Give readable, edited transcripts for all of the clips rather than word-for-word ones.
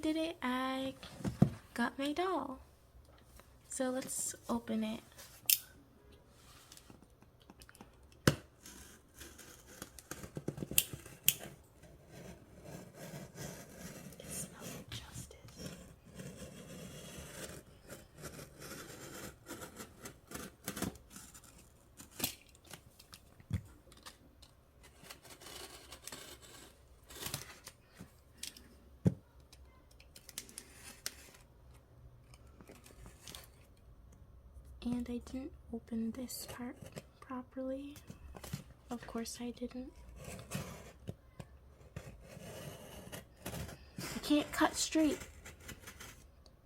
did it, I got my doll. So let's open it. It smells like justice. And I didn't open this part properly. Of course I didn't. I can't cut straight.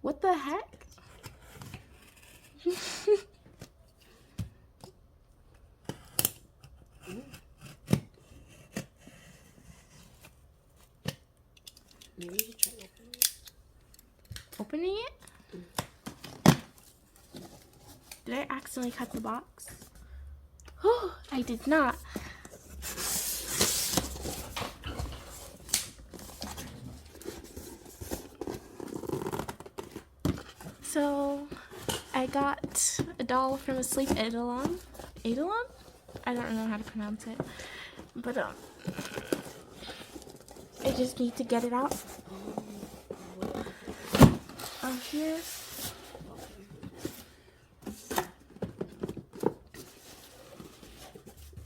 What the heck? Maybe you should try opening it. Opening it? Did I accidentally cut the box? Oh, I did not. So, I got a doll from a sleep Eidolon. Eidolon? I don't know how to pronounce it. But, I just need to get it out of here.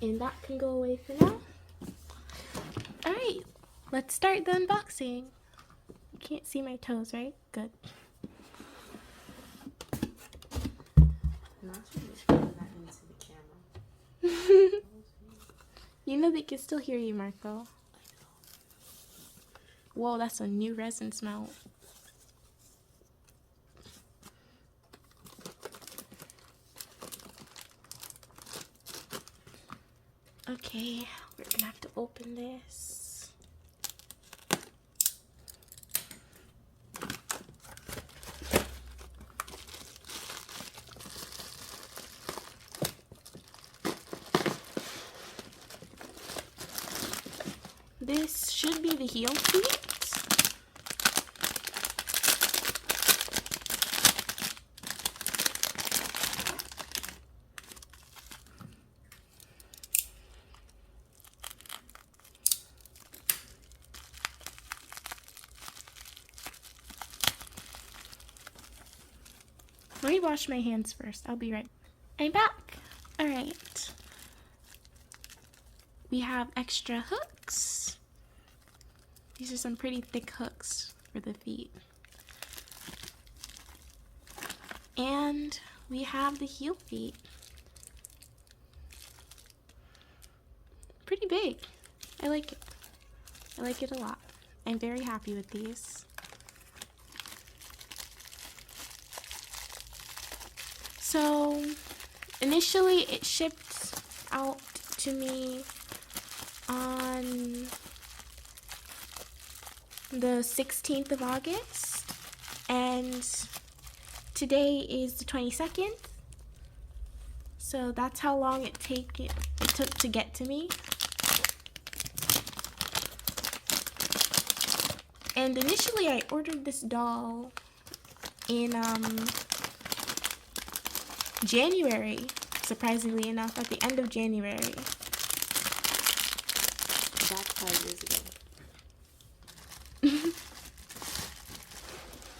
And that can go away for now. Alright, let's start the unboxing. You can't see my toes, right? Good. Not sure which one that into the camera. You know they can still hear you, Marco. Whoa, that's a new resin smell. Okay, we're gonna have to open this. This should be the heel feet. Let me wash my hands first. I'll be right back. I'm back. Alright. We have extra hooks. These are some pretty thick hooks for the feet. And we have the heel feet. Pretty big. I like it. I like it a lot. I'm very happy with these. So, initially it shipped out to me on the 16th of August, and today is the 22nd, so that's how long it took to get to me. And initially I ordered this doll in January, surprisingly enough, at the end of January. That's 5 years ago.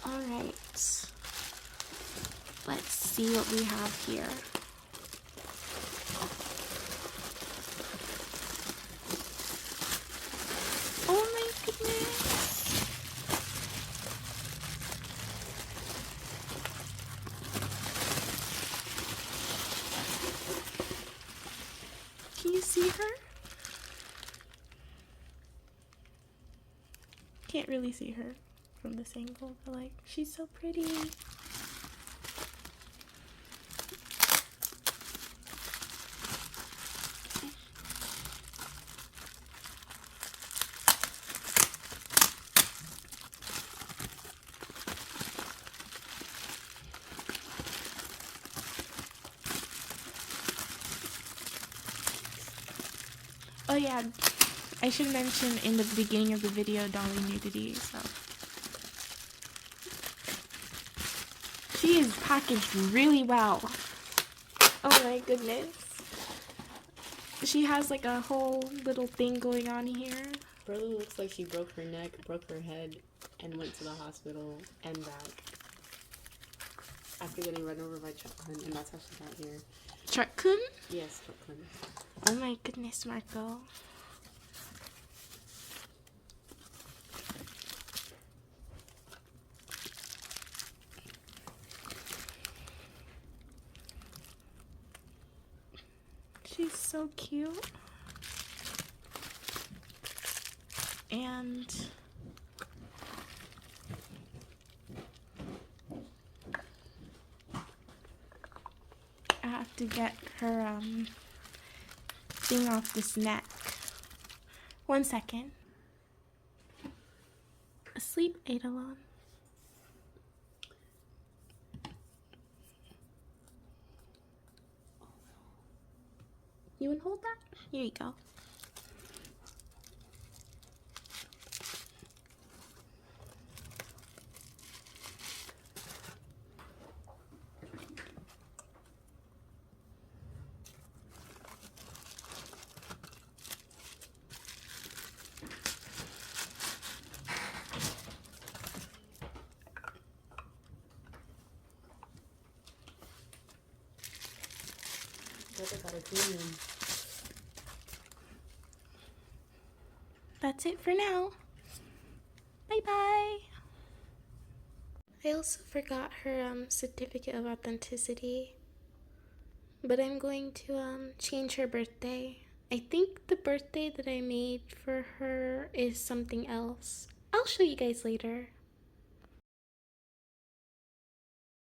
Alright. Let's see what we have here. Oh my goodness. Can you see her? Can't really see her from this angle, but like, she's so pretty. Oh yeah, I should mention in the beginning of the video dolly nudity, so She is packaged really well. Oh my goodness. She has like a whole little thing going on here. Brother looks like she broke her neck, broke her head, and went to the hospital and back after getting run over by Chuck Hunt, and that's how she got here. Chuck-kun? Yes, Chuck Hunt. Oh my goodness, Marco. She's so cute. And I have to get her thing off this neck. 1 second. Asleep, Eidolon. You wanna hold that? Here you go. Brother got a clean one. That's it for now. Bye-bye. I also forgot her certificate of authenticity. But I'm going to change her birthday. I think the birthday that I made for her is something else. I'll show you guys later.